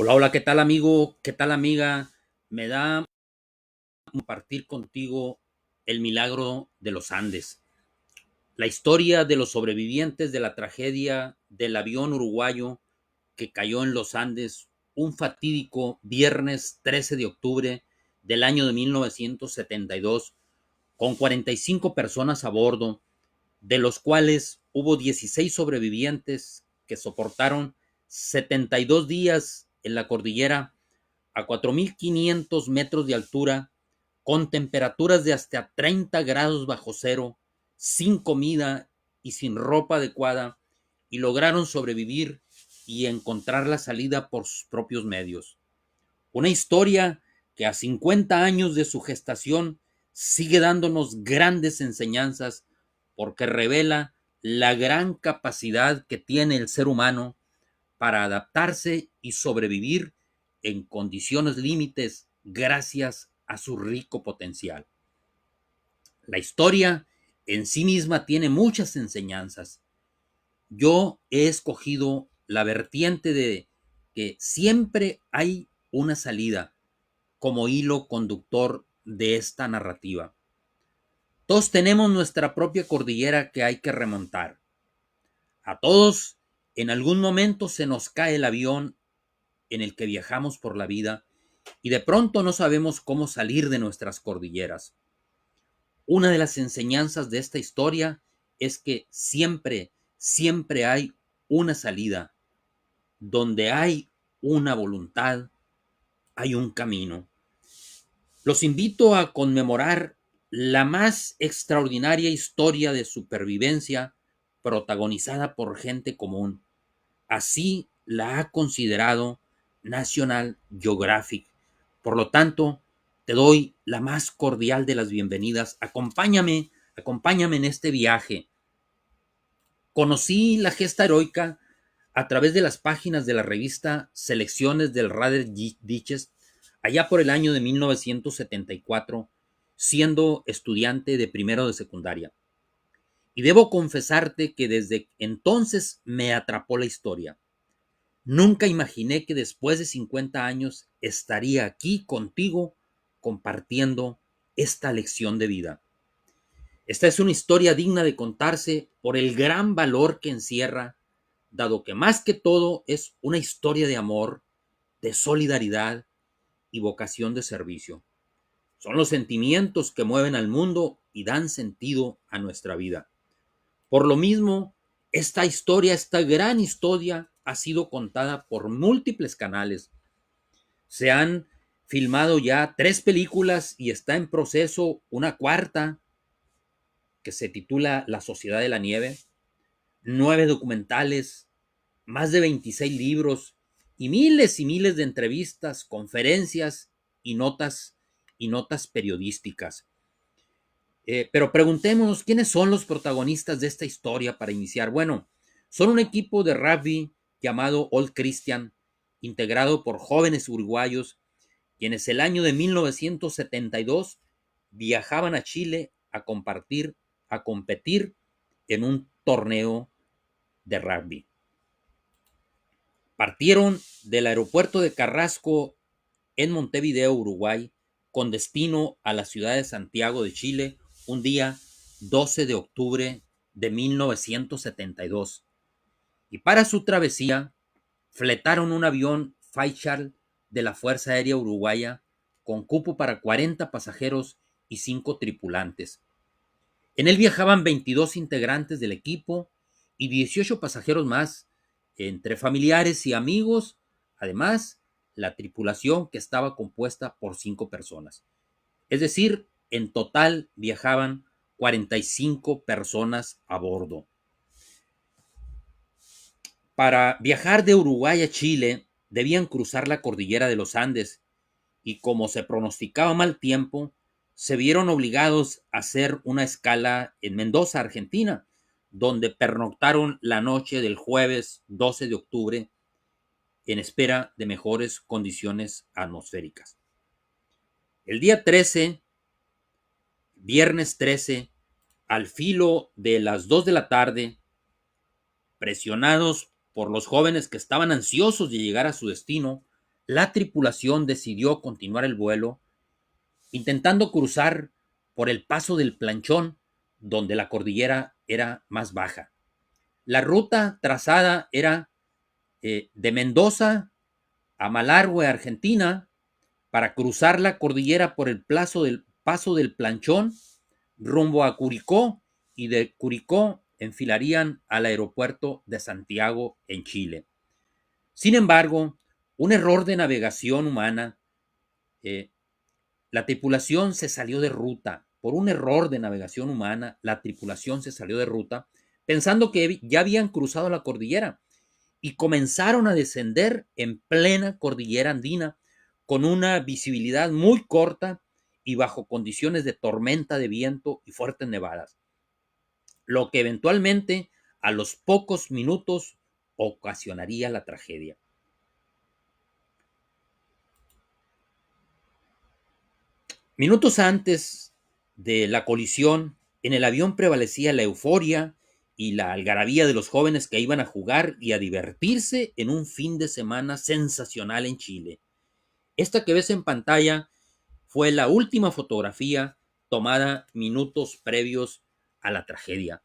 Hola, hola, ¿qué tal amigo? ¿Qué tal amiga? Me da compartir contigo el milagro de los Andes, la historia de los sobrevivientes de la tragedia del avión uruguayo que cayó en los Andes un fatídico viernes 13 de octubre del año de 1972, con 45 personas a bordo, de los cuales hubo 16 sobrevivientes que soportaron 72 días en la cordillera a 4.500 metros de altura, con temperaturas de hasta 30 grados bajo cero, sin comida y sin ropa adecuada, y lograron sobrevivir y encontrar la salida por sus propios medios. Una historia que a 50 años de su gestación sigue dándonos grandes enseñanzas porque revela la gran capacidad que tiene el ser humano para adaptarse y sobrevivir en condiciones límites gracias a su rico potencial. La historia en sí misma tiene muchas enseñanzas. Yo he escogido la vertiente de que siempre hay una salida como hilo conductor de esta narrativa. Todos tenemos nuestra propia cordillera que hay que remontar. A todos en algún momento se nos cae el avión en el que viajamos por la vida y de pronto no sabemos cómo salir de nuestras cordilleras. Una de las enseñanzas de esta historia es que siempre, siempre hay una salida. Donde hay una voluntad, hay un camino. Los invito a conmemorar la más extraordinaria historia de supervivencia protagonizada por gente común. Así la ha considerado National Geographic. Por lo tanto, te doy la más cordial de las bienvenidas. Acompáñame en este viaje. Conocí la gesta heroica a través de las páginas de la revista Selecciones del Rader Digest allá por el año de 1974, siendo estudiante de primero de secundaria. Y debo confesarte que desde entonces me atrapó la historia. Nunca imaginé que después de 50 años estaría aquí contigo compartiendo esta lección de vida. Esta es una historia digna de contarse por el gran valor que encierra, dado que más que todo es una historia de amor, de solidaridad y vocación de servicio. Son los sentimientos que mueven al mundo y dan sentido a nuestra vida. Por lo mismo, esta gran historia, ha sido contada por múltiples canales. Se han filmado ya 3 películas y está en proceso una cuarta que se titula La Sociedad de la Nieve, 9 documentales, más de 26 libros y miles de entrevistas, conferencias y notas periodísticas. Pero preguntémonos quiénes son los protagonistas de esta historia para iniciar. Bueno, son un equipo de rugby llamado Old Christian, integrado por jóvenes uruguayos, quienes el año de 1972 viajaban a Chile a competir en un torneo de rugby. Partieron del aeropuerto de Carrasco en Montevideo, Uruguay, con destino a la ciudad de Santiago de Chile un día 12 de octubre de 1972. Y para su travesía fletaron un avión Fairchild de la Fuerza Aérea Uruguaya con cupo para 40 pasajeros y 5 tripulantes. En él viajaban 22 integrantes del equipo y 18 pasajeros más, entre familiares y amigos. Además, la tripulación que estaba compuesta por 5 personas. Es decir, en total viajaban 45 personas a bordo. Para viajar de Uruguay a Chile, debían cruzar la cordillera de los Andes y como se pronosticaba mal tiempo, se vieron obligados a hacer una escala en Mendoza, Argentina, donde pernoctaron la noche del jueves 12 de octubre en espera de mejores condiciones atmosféricas. El día 13, viernes 13, al filo de las 2 de la tarde, presionados por los jóvenes que estaban ansiosos de llegar a su destino, la tripulación decidió continuar el vuelo, intentando cruzar por el paso del Planchón, donde la cordillera era más baja. La ruta trazada era de Mendoza a Malargüe, Argentina, para cruzar la cordillera por el paso del Planchón rumbo a Curicó, y de Curicó enfilarían al aeropuerto de Santiago en Chile. Sin embargo, un error de navegación humana, eh, la tripulación se salió de ruta. Por un error de navegación humana, la tripulación se salió de ruta pensando que ya habían cruzado la cordillera y comenzaron a descender en plena cordillera andina con una visibilidad muy corta y bajo condiciones de tormenta de viento y fuertes nevadas, lo que eventualmente a los pocos minutos ocasionaría la tragedia. Minutos antes de la colisión, en el avión prevalecía la euforia y la algarabía de los jóvenes que iban a jugar y a divertirse en un fin de semana sensacional en Chile. Esta que ves en pantalla fue la última fotografía tomada minutos previos a la tragedia.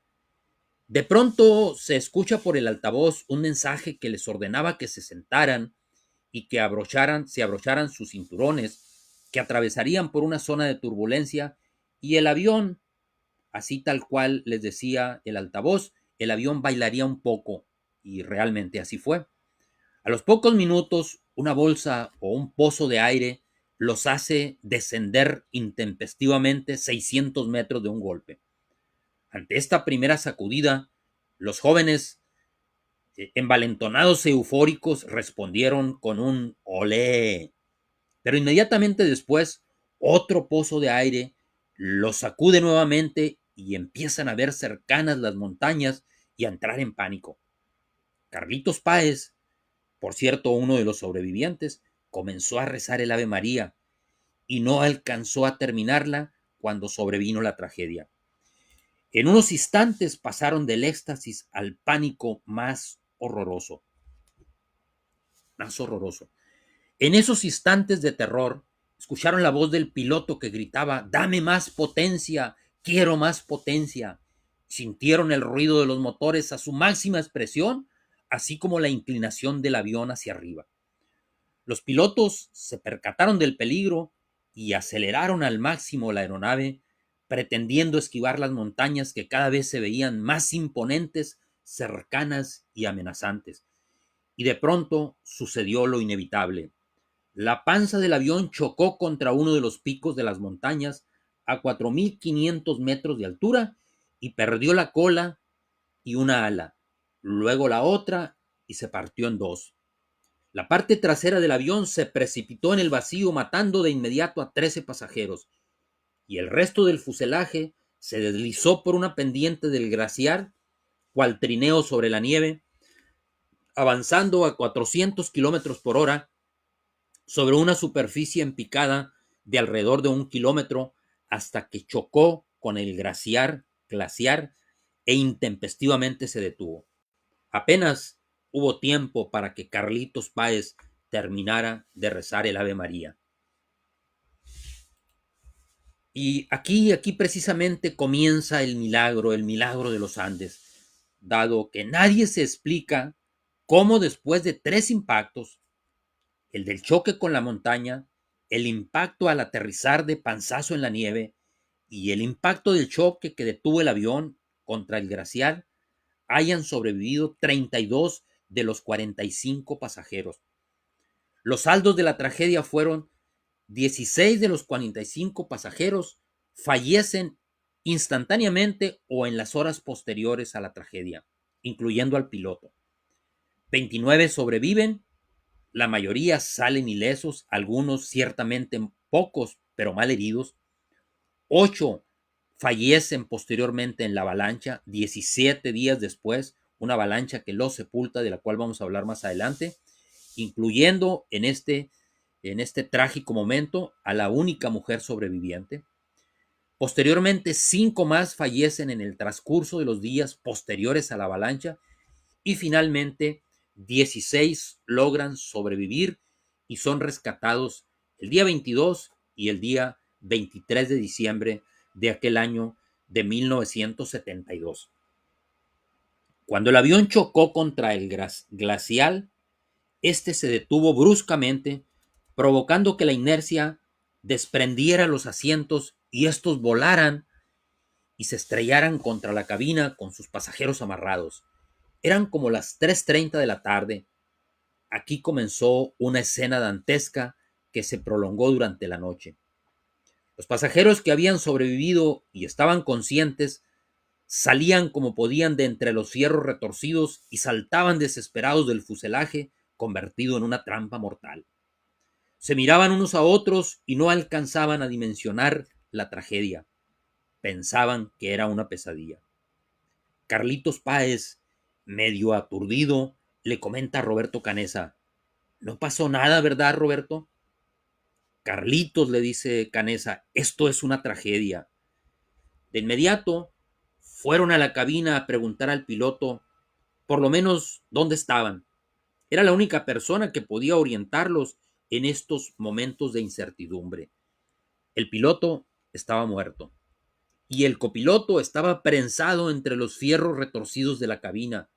De pronto se escucha por el altavoz un mensaje que les ordenaba que se sentaran y que se abrocharan sus cinturones, que atravesarían por una zona de turbulencia, y el avión, así tal cual les decía el altavoz, el avión bailaría un poco, y realmente así fue. A los pocos minutos, una bolsa o un pozo de aire los hace descender intempestivamente 600 metros de un golpe. Ante esta primera sacudida, los jóvenes, envalentonados y eufóricos, respondieron con un olé. Pero inmediatamente después, otro pozo de aire los sacude nuevamente y empiezan a ver cercanas las montañas y a entrar en pánico. Carlitos Páez, por cierto, uno de los sobrevivientes, comenzó a rezar el Ave María y no alcanzó a terminarla cuando sobrevino la tragedia. En unos instantes pasaron del éxtasis al pánico más horroroso. Más horroroso. En esos instantes de terror, escucharon la voz del piloto que gritaba: "Dame más potencia, quiero más potencia". Sintieron el ruido de los motores a su máxima expresión, así como la inclinación del avión hacia arriba. Los pilotos se percataron del peligro y aceleraron al máximo la aeronave, pretendiendo esquivar las montañas que cada vez se veían más imponentes, cercanas y amenazantes. Y de pronto sucedió lo inevitable. La panza del avión chocó contra uno de los picos de las montañas a 4.500 metros de altura y perdió la cola y una ala, luego la otra, y se partió en dos. La parte trasera del avión se precipitó en el vacío, matando de inmediato a 13 pasajeros, y el resto del fuselaje se deslizó por una pendiente del glaciar, cual trineo sobre la nieve, avanzando a 400 kilómetros por hora sobre una superficie en picada de alrededor de 1 kilómetro, hasta que chocó con el glaciar e intempestivamente se detuvo. Apenas hubo tiempo para que Carlitos Páez terminara de rezar el Ave María. Y aquí precisamente comienza el milagro de los Andes, dado que nadie se explica cómo después de 3 impactos, el del choque con la montaña, el impacto al aterrizar de panzazo en la nieve y el impacto del choque que detuvo el avión contra el glaciar, hayan sobrevivido 32 de los 45 pasajeros. Los saldos de la tragedia fueron: 16 de los 45 pasajeros fallecen instantáneamente o en las horas posteriores a la tragedia, incluyendo al piloto. 29 sobreviven, la mayoría salen ilesos, algunos ciertamente pocos, pero mal heridos. 8 fallecen posteriormente en la avalancha, 17 días después, una avalancha que los sepulta, de la cual vamos a hablar más adelante, incluyendo en este trágico momento a la única mujer sobreviviente. Posteriormente, 5 más fallecen en el transcurso de los días posteriores a la avalancha, y finalmente 16 logran sobrevivir y son rescatados el día 22 y el día 23 de diciembre de aquel año de 1972. Cuando el avión chocó contra el glacial, este se detuvo bruscamente, provocando que la inercia desprendiera los asientos y estos volaran y se estrellaran contra la cabina con sus pasajeros amarrados. Eran como las 3:30 de la tarde. Aquí comenzó una escena dantesca que se prolongó durante la noche. Los pasajeros que habían sobrevivido y estaban conscientes salían como podían de entre los fierros retorcidos y saltaban desesperados del fuselaje convertido en una trampa mortal. Se miraban unos a otros y no alcanzaban a dimensionar la tragedia. Pensaban que era una pesadilla. Carlitos Páez, medio aturdido, le comenta a Roberto Canessa: no pasó nada, ¿verdad, Roberto? Carlitos, le dice Canessa, esto es una tragedia. De inmediato fueron a la cabina a preguntar al piloto, por lo menos, dónde estaban. Era la única persona que podía orientarlos en estos momentos de incertidumbre. El piloto estaba muerto y el copiloto estaba prensado entre los fierros retorcidos de la cabina,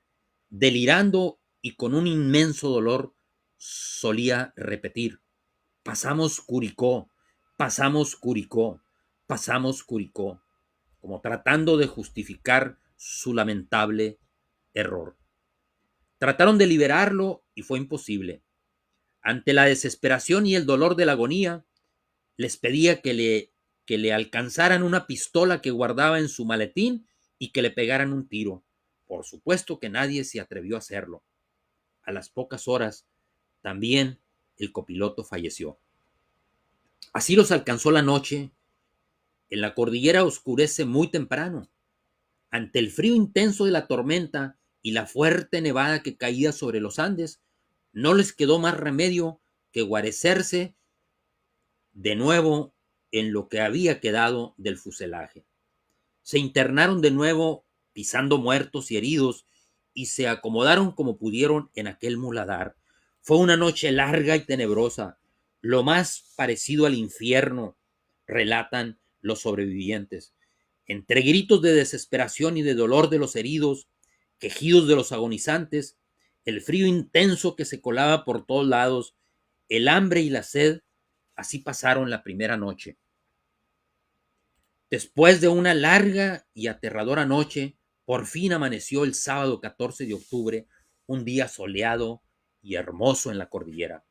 delirando y con un inmenso dolor solía repetir: pasamos Curicó, pasamos Curicó, pasamos Curicó, como tratando de justificar su lamentable error. Trataron de liberarlo y fue imposible. Ante la desesperación y el dolor de la agonía, les pedía que le alcanzaran una pistola que guardaba en su maletín y que le pegaran un tiro. Por supuesto que nadie se atrevió a hacerlo. A las pocas horas, también el copiloto falleció. Así los alcanzó la noche. En la cordillera oscurece muy temprano. Ante el frío intenso de la tormenta y la fuerte nevada que caía sobre los Andes, no les quedó más remedio que guarecerse de nuevo en lo que había quedado del fuselaje. Se internaron de nuevo, pisando muertos y heridos, y se acomodaron como pudieron en aquel muladar. Fue una noche larga y tenebrosa, lo más parecido al infierno, relatan los sobrevivientes. Entre gritos de desesperación y de dolor de los heridos, quejidos de los agonizantes, el frío intenso que se colaba por todos lados, el hambre y la sed, así pasaron la primera noche. Después de una larga y aterradora noche, por fin amaneció el sábado 14 de octubre, un día soleado y hermoso en la cordillera.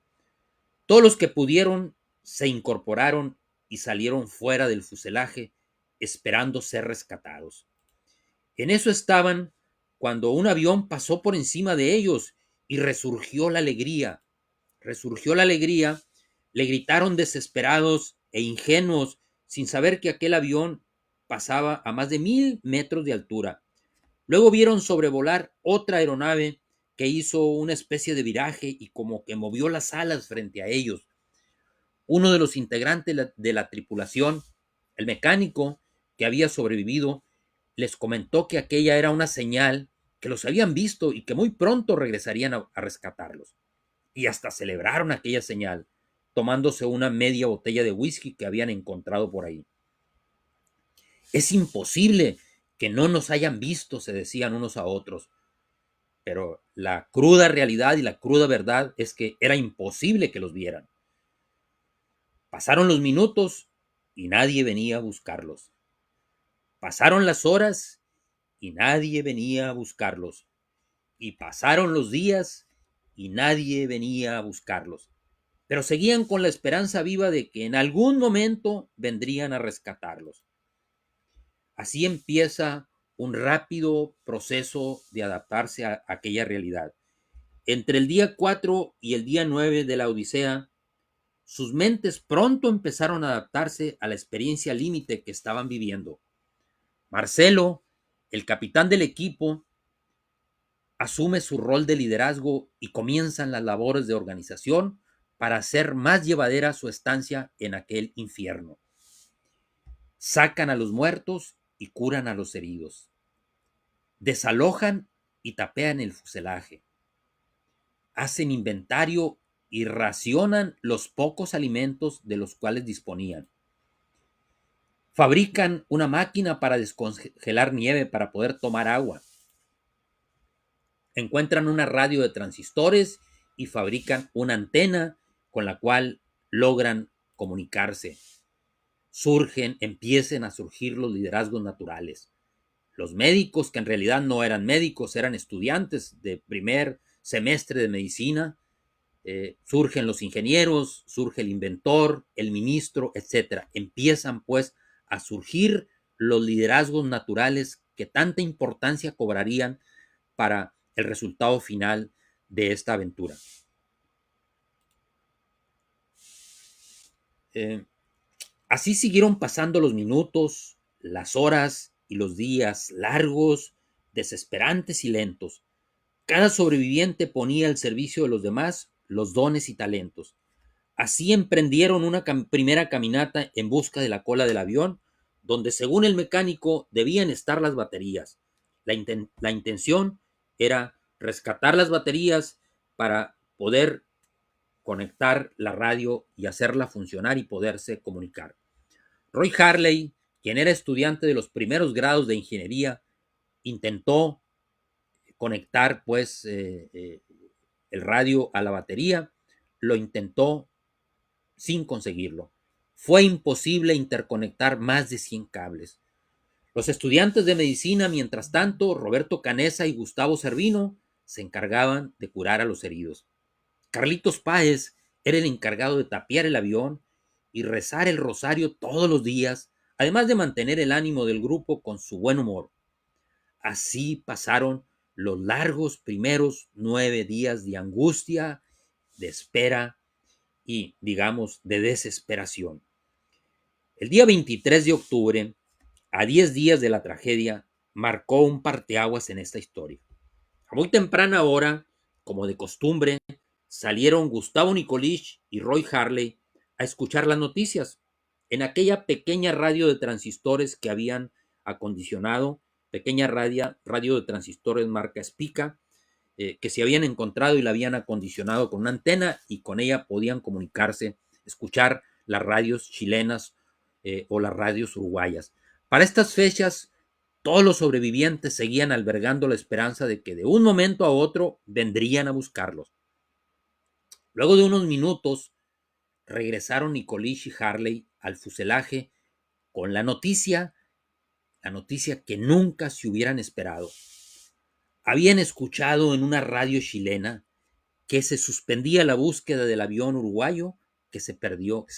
Todos los que pudieron se incorporaron y salieron fuera del fuselaje, esperando ser rescatados. En eso estaban cuando un avión pasó por encima de ellos y resurgió la alegría. Resurgió la alegría, le gritaron desesperados e ingenuos, sin saber que aquel avión pasaba a más de 1,000 metros de altura. Luego vieron sobrevolar otra aeronave que hizo una especie de viraje y como que movió las alas frente a ellos. Uno de los integrantes de la tripulación, el mecánico que había sobrevivido, les comentó que aquella era una señal, que los habían visto y que muy pronto regresarían a rescatarlos. Y hasta celebraron aquella señal, tomándose una media botella de whisky que habían encontrado por ahí. Es imposible que no nos hayan visto, se decían unos a otros. Pero la cruda realidad y la cruda verdad es que era imposible que los vieran. Pasaron los minutos y nadie venía a buscarlos. Pasaron las horas y nadie venía a buscarlos. Y pasaron los días y nadie venía a buscarlos. Pero seguían con la esperanza viva de que en algún momento vendrían a rescatarlos. Así empieza un rápido proceso de adaptarse a aquella realidad. Entre el día 4 y el día 9 de la Odisea, sus mentes pronto empezaron a adaptarse a la experiencia límite que estaban viviendo. Marcelo, el capitán del equipo, asume su rol de liderazgo y comienzan las labores de organización para hacer más llevadera su estancia en aquel infierno. Sacan a los muertos y curan a los heridos. Desalojan y tapean el fuselaje. Hacen inventario y racionan los pocos alimentos de los cuales disponían. Fabrican una máquina para descongelar nieve para poder tomar agua. Encuentran una radio de transistores y fabrican una antena con la cual logran comunicarse. Empiezan a surgir los liderazgos naturales. Los médicos, que en realidad no eran médicos, eran estudiantes de primer semestre de medicina, surgen los ingenieros, surge el inventor, el ministro, etcétera. Empiezan pues a surgir los liderazgos naturales que tanta importancia cobrarían para el resultado final de esta aventura. Así siguieron pasando los minutos, las horas y los días largos, desesperantes y lentos. Cada sobreviviente ponía al servicio de los demás los dones y talentos. Así emprendieron una primera caminata en busca de la cola del avión, donde según el mecánico debían estar las baterías. La intención era rescatar las baterías para poder conectar la radio y hacerla funcionar y poderse comunicar. Roy Harley, quien era estudiante de los primeros grados de ingeniería, intentó conectar pues el radio a la batería, lo intentó sin conseguirlo. Fue imposible interconectar más de 100 cables. Los estudiantes de medicina, mientras tanto, Roberto Canessa y Gustavo Servino, se encargaban de curar a los heridos. Carlitos Páez era el encargado de tapiar el avión y rezar el rosario todos los días, además de mantener el ánimo del grupo con su buen humor. Así pasaron los largos primeros 9 días de angustia, de espera y, digamos, de desesperación. El día 23 de octubre, a 10 días de la tragedia, marcó un parteaguas en esta historia. A muy temprana hora, como de costumbre, salieron Gustavo Nikolic y Roy Harley a escuchar las noticias en aquella pequeña radio de transistores que habían acondicionado, pequeña radio de transistores marca Spica, que se habían encontrado y la habían acondicionado con una antena y con ella podían comunicarse, escuchar las radios chilenas o las radios uruguayas. Para estas fechas, todos los sobrevivientes seguían albergando la esperanza de que de un momento a otro vendrían a buscarlos. Luego de unos minutos, regresaron Nikolic y Harley al fuselaje con la noticia que nunca se hubieran esperado. Habían escuchado en una radio chilena que se suspendía la búsqueda del avión uruguayo que se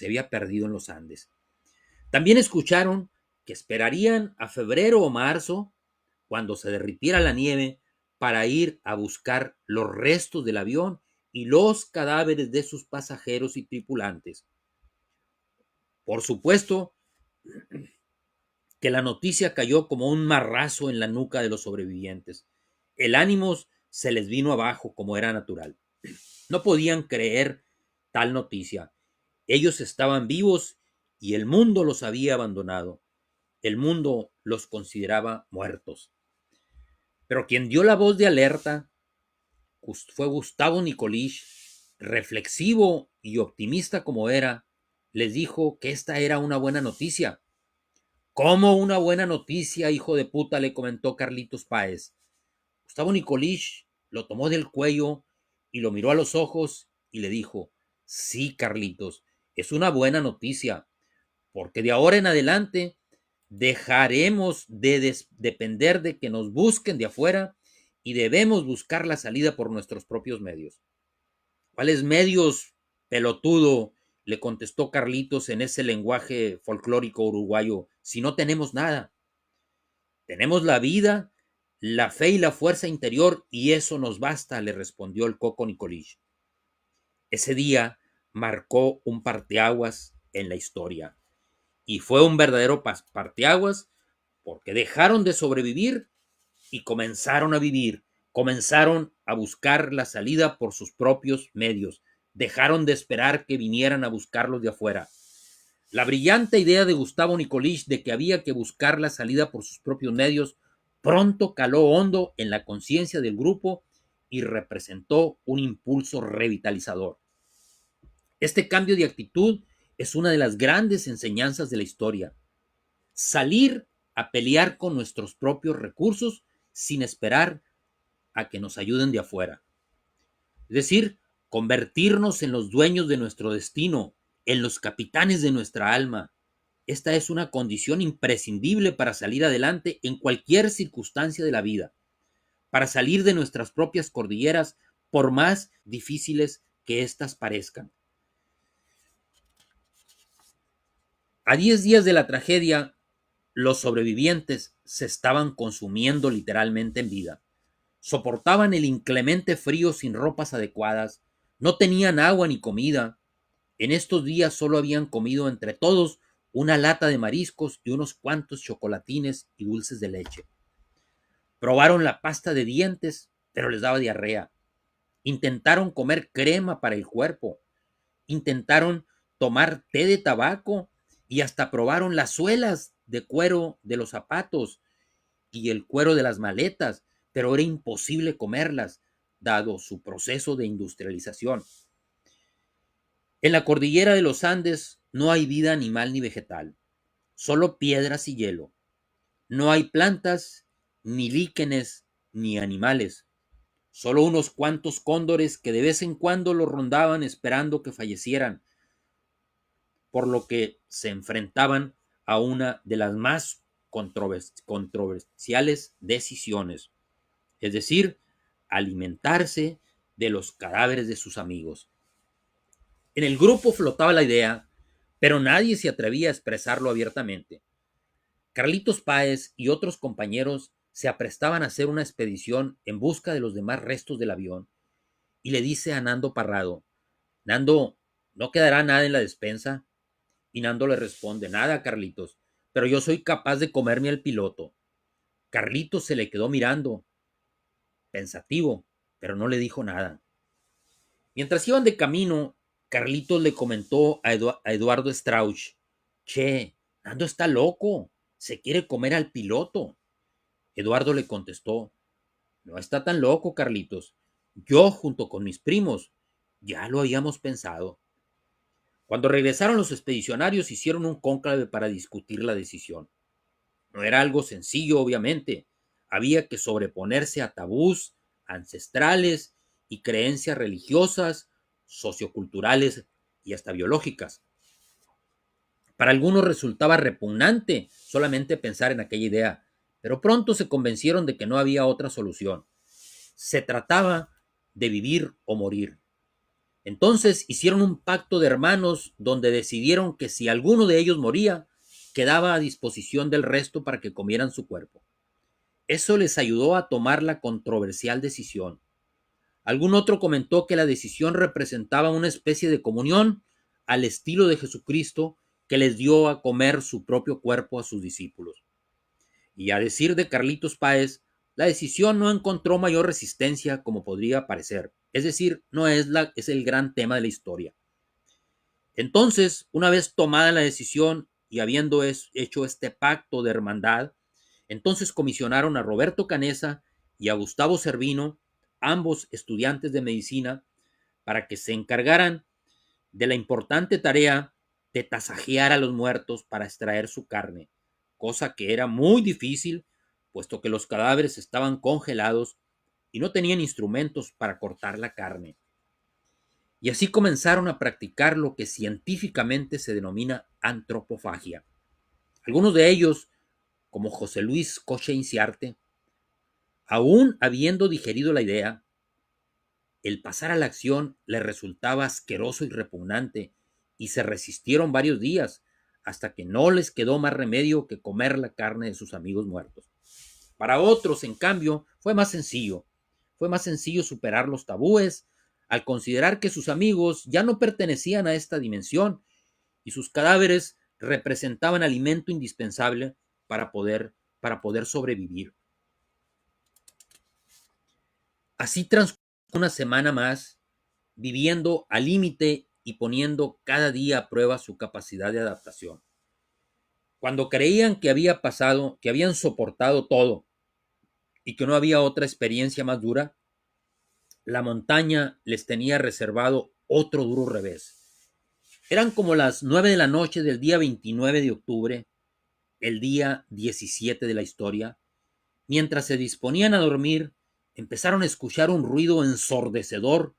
había perdido en los Andes. También escucharon que esperarían a febrero o marzo, cuando se derritiera la nieve, para ir a buscar los restos del avión y los cadáveres de sus pasajeros y tripulantes. Por supuesto que la noticia cayó como un marrazo en la nuca de los sobrevivientes. El ánimo se les vino abajo como era natural. No podían creer tal noticia. Ellos estaban vivos y el mundo los había abandonado. El mundo los consideraba muertos. Pero quien dio la voz de alerta fue Gustavo Nikolic, reflexivo y optimista como era, les dijo que esta era una buena noticia. ¿Cómo una buena noticia, hijo de puta?, le comentó Carlitos Páez. Gustavo Nikolic lo tomó del cuello y lo miró a los ojos y le dijo: sí, Carlitos, es una buena noticia, porque de ahora en adelante dejaremos de depender de que nos busquen de afuera y debemos buscar la salida por nuestros propios medios. ¿Cuáles medios, pelotudo?, le contestó Carlitos en ese lenguaje folclórico uruguayo, si no tenemos nada. Tenemos la vida, la fe y la fuerza interior, y eso nos basta, le respondió el Coco Nikolic. Ese día marcó un parteaguas en la historia, y fue un verdadero parteaguas porque dejaron de sobrevivir y comenzaron a vivir, comenzaron a buscar la salida por sus propios medios, dejaron de esperar que vinieran a buscarlos de afuera. La brillante idea de Gustavo Nikolic de que había que buscar la salida por sus propios medios pronto caló hondo en la conciencia del grupo y representó un impulso revitalizador. Este cambio de actitud es una de las grandes enseñanzas de la historia. Salir a pelear con nuestros propios recursos sin esperar a que nos ayuden de afuera. Es decir, convertirnos en los dueños de nuestro destino, en los capitanes de nuestra alma. Esta es una condición imprescindible para salir adelante en cualquier circunstancia de la vida, para salir de nuestras propias cordilleras, por más difíciles que éstas parezcan. A 10 días de la tragedia, los sobrevivientes se estaban consumiendo literalmente en vida. Soportaban el inclemente frío sin ropas adecuadas, no tenían agua ni comida. En estos días solo habían comido entre todos una lata de mariscos y unos cuantos chocolatines y dulces de leche. Probaron la pasta de dientes, pero les daba diarrea. Intentaron comer crema para el cuerpo. Intentaron tomar té de tabaco y hasta probaron las suelas de cuero de los zapatos y el cuero de las maletas, pero era imposible comerlas, dado su proceso de industrialización. En la cordillera de los Andes no hay vida animal ni vegetal, solo piedras y hielo. No hay plantas, ni líquenes, ni animales. Solo unos cuantos cóndores que de vez en cuando lo rondaban esperando que fallecieran, por lo que se enfrentaban a una de las más controversiales decisiones, es decir, alimentarse de los cadáveres de sus amigos. En el grupo flotaba la idea, pero nadie se atrevía a expresarlo abiertamente. Carlitos Páez y otros compañeros se aprestaban a hacer una expedición en busca de los demás restos del avión, y le dice a Nando Parrado: Nando, ¿no quedará nada en la despensa? Y Nando le responde: nada, Carlitos, pero yo soy capaz de comerme al piloto. Carlitos se le quedó mirando, pensativo, pero no le dijo nada. Mientras iban de camino, Carlitos le comentó a Eduardo Strauch: che, Nando está loco, se quiere comer al piloto. Eduardo le contestó: no está tan loco, Carlitos. Yo, junto con mis primos, ya lo habíamos pensado. Cuando regresaron los expedicionarios, hicieron un cónclave para discutir la decisión. No era algo sencillo, obviamente. Había que sobreponerse a tabús ancestrales y creencias religiosas, socioculturales y hasta biológicas. Para algunos resultaba repugnante solamente pensar en aquella idea, pero pronto se convencieron de que no había otra solución. Se trataba de vivir o morir. Entonces hicieron un pacto de hermanos donde decidieron que si alguno de ellos moría, quedaba a disposición del resto para que comieran su cuerpo. Eso les ayudó a tomar la controversial decisión. Algún otro comentó que la decisión representaba una especie de comunión al estilo de Jesucristo, que les dio a comer su propio cuerpo a sus discípulos. Y a decir de Carlitos Páez, la decisión no encontró mayor resistencia como podría parecer. Es decir, no es el gran tema de la historia. Entonces, una vez tomada la decisión y habiendo hecho este pacto de hermandad, entonces comisionaron a Roberto Canessa y a Gustavo Servino, ambos estudiantes de medicina, para que se encargaran de la importante tarea de tasajear a los muertos para extraer su carne, cosa que era muy difícil, puesto que los cadáveres estaban congelados y no tenían instrumentos para cortar la carne. Y así comenzaron a practicar lo que científicamente se denomina antropofagia. Algunos de ellos, como José Luis Coche Inciarte, aún habiendo digerido la idea, el pasar a la acción les resultaba asqueroso y repugnante, y se resistieron varios días, hasta que no les quedó más remedio que comer la carne de sus amigos muertos. Para otros, en cambio, fue más sencillo. Fue más sencillo superar los tabúes al considerar que sus amigos ya no pertenecían a esta dimensión y sus cadáveres representaban alimento indispensable para poder sobrevivir. Así transcurrió una semana más, viviendo al límite y poniendo cada día a prueba su capacidad de adaptación. Cuando creían que había pasado, que habían soportado todo y que no había otra experiencia más dura, la montaña les tenía reservado otro duro revés. Eran como las 9 de la noche del día 29 de octubre, el día 17 de la historia. Mientras se disponían a dormir, empezaron a escuchar un ruido ensordecedor,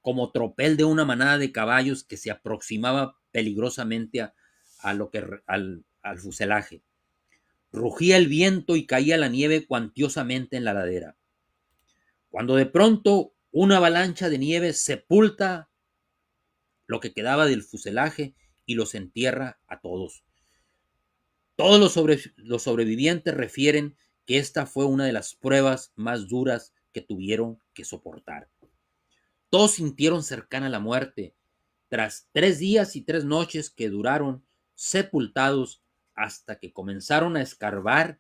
como tropel de una manada de caballos que se aproximaba peligrosamente al fuselaje. Rugía el viento y caía la nieve cuantiosamente en la ladera. Cuando de pronto una avalancha de nieve sepulta lo que quedaba del fuselaje y los entierra a todos. Todos los sobrevivientes refieren que esta fue una de las pruebas más duras que tuvieron que soportar. Todos sintieron cercana la muerte, tras 3 días y 3 noches que duraron sepultados hasta que comenzaron a escarbar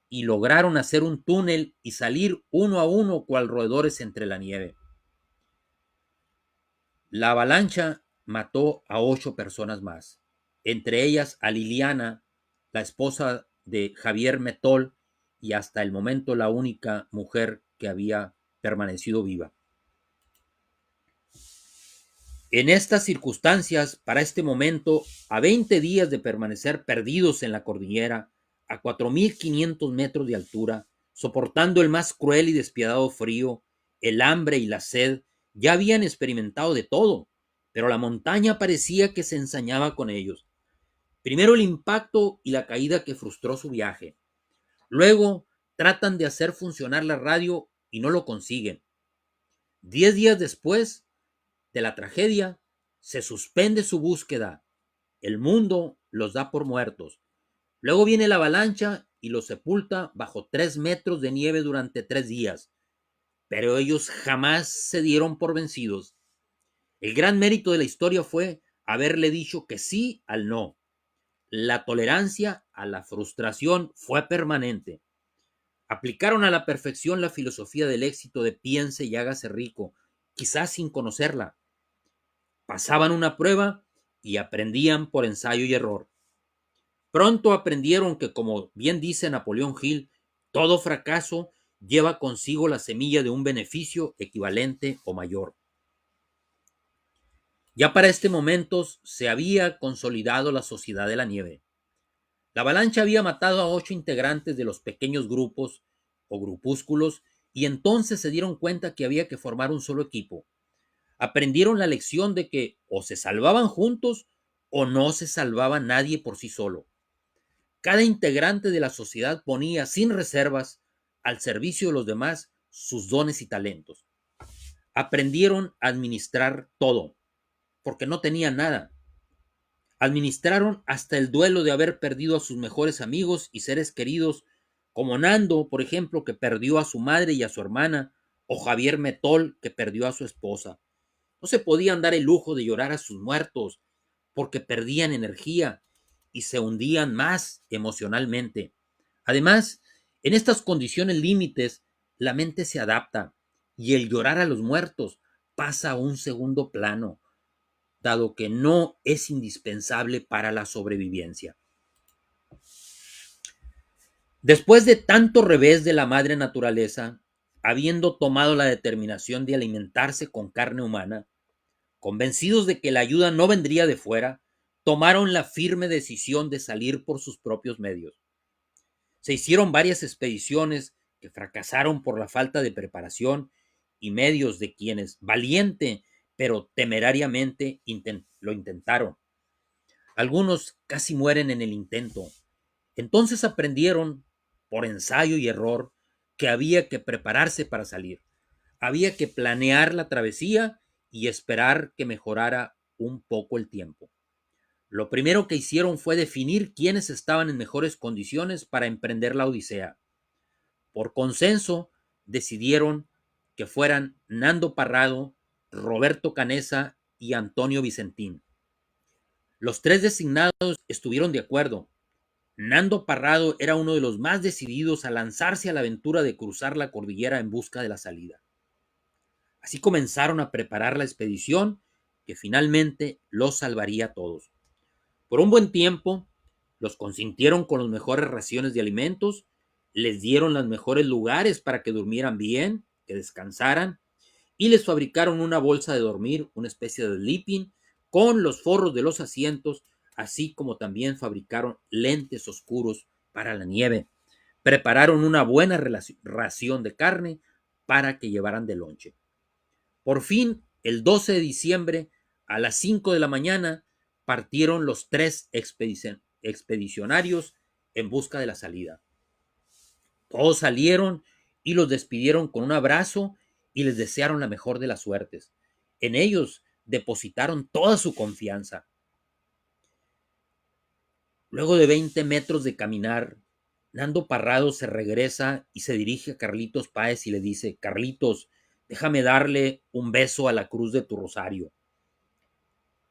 y lograron hacer un túnel y salir uno a uno cual roedores entre la nieve. La avalancha mató a 8 personas más, entre ellas a Liliana, la esposa de Javier Metol, y hasta el momento la única mujer que había permanecido viva. En estas circunstancias, para este momento, a 20 días de permanecer perdidos en la cordillera, a 4.500 metros de altura, soportando el más cruel y despiadado frío, el hambre y la sed, ya habían experimentado de todo, pero la montaña parecía que se ensañaba con ellos. Primero el impacto y la caída que frustró su viaje. Luego tratan de hacer funcionar la radio y no lo consiguen. 10 días después de la tragedia, se suspende su búsqueda. El mundo los da por muertos. Luego viene la avalancha y los sepulta bajo 3 metros de nieve durante 3 días. Pero ellos jamás se dieron por vencidos. El gran mérito de la historia fue haberle dicho que sí al no. La tolerancia a la frustración fue permanente. Aplicaron a la perfección la filosofía del éxito de piense y hágase rico, quizás sin conocerla. Pasaban una prueba y aprendían por ensayo y error. Pronto aprendieron que, como bien dice Napoleón Hill, todo fracaso lleva consigo la semilla de un beneficio equivalente o mayor. Ya para este momento se había consolidado la Sociedad de la Nieve. La avalancha había matado a 8 integrantes de los pequeños grupos o grupúsculos y entonces se dieron cuenta que había que formar un solo equipo. Aprendieron la lección de que o se salvaban juntos o no se salvaba nadie por sí solo. Cada integrante de la sociedad ponía sin reservas al servicio de los demás sus dones y talentos. Aprendieron a administrar todo, porque no tenían nada. Administraron hasta el duelo de haber perdido a sus mejores amigos y seres queridos, como Nando, por ejemplo, que perdió a su madre y a su hermana, o Javier Metol, que perdió a su esposa. No se podían dar el lujo de llorar a sus muertos, porque perdían energía y se hundían más emocionalmente. Además, en estas condiciones límites, la mente se adapta y el llorar a los muertos pasa a un segundo plano, dado que no es indispensable para la sobrevivencia. Después de tanto revés de la madre naturaleza, habiendo tomado la determinación de alimentarse con carne humana, convencidos de que la ayuda no vendría de fuera, tomaron la firme decisión de salir por sus propios medios. Se hicieron varias expediciones que fracasaron por la falta de preparación y medios de quienes, valiente pero temerariamente, lo intentaron. Algunos casi mueren en el intento. Entonces aprendieron, por ensayo y error, que había que prepararse para salir. Había que planear la travesía y esperar que mejorara un poco el tiempo. Lo primero que hicieron fue definir quiénes estaban en mejores condiciones para emprender la odisea. Por consenso, decidieron que fueran Nando Parrado, Roberto Canesa y Antonio Vicentín. Los tres designados estuvieron de acuerdo. Nando Parrado era uno de los más decididos a lanzarse a la aventura de cruzar la cordillera en busca de la salida. Así comenzaron a preparar la expedición que finalmente los salvaría a todos. Por un buen tiempo, los consintieron con las mejores raciones de alimentos, les dieron los mejores lugares para que durmieran bien, que descansaran, y les fabricaron una bolsa de dormir, una especie de sleeping, con los forros de los asientos, así como también fabricaron lentes oscuros para la nieve. Prepararon una buena ración de carne para que llevaran de lonche. Por fin, el 12 de diciembre, a las 5 de la mañana, partieron los tres expedicionarios en busca de la salida. Todos salieron y los despidieron con un abrazo y les desearon la mejor de las suertes. En ellos depositaron toda su confianza. Luego de 20 metros de caminar, Nando Parrado se regresa y se dirige a Carlitos Páez y le dice: Carlitos, déjame darle un beso a la cruz de tu rosario.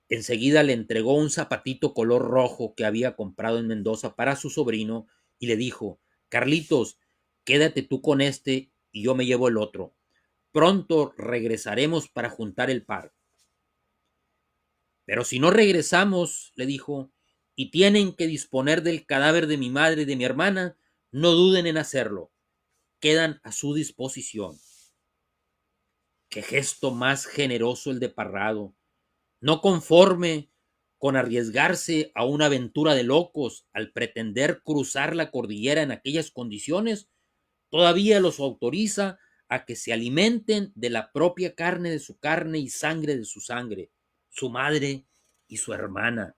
Enseguida le entregó un zapatito color rojo que había comprado en Mendoza para su sobrino y le dijo: Carlitos, quédate tú con este y yo me llevo el otro. Pronto regresaremos para juntar el par. Pero si no regresamos, le dijo, y tienen que disponer del cadáver de mi madre y de mi hermana, no duden en hacerlo. Quedan a su disposición. Qué gesto más generoso el de Parrado. No conforme con arriesgarse a una aventura de locos al pretender cruzar la cordillera en aquellas condiciones, todavía los autoriza a que se alimenten de la propia carne de su carne y sangre de su sangre, su madre y su hermana.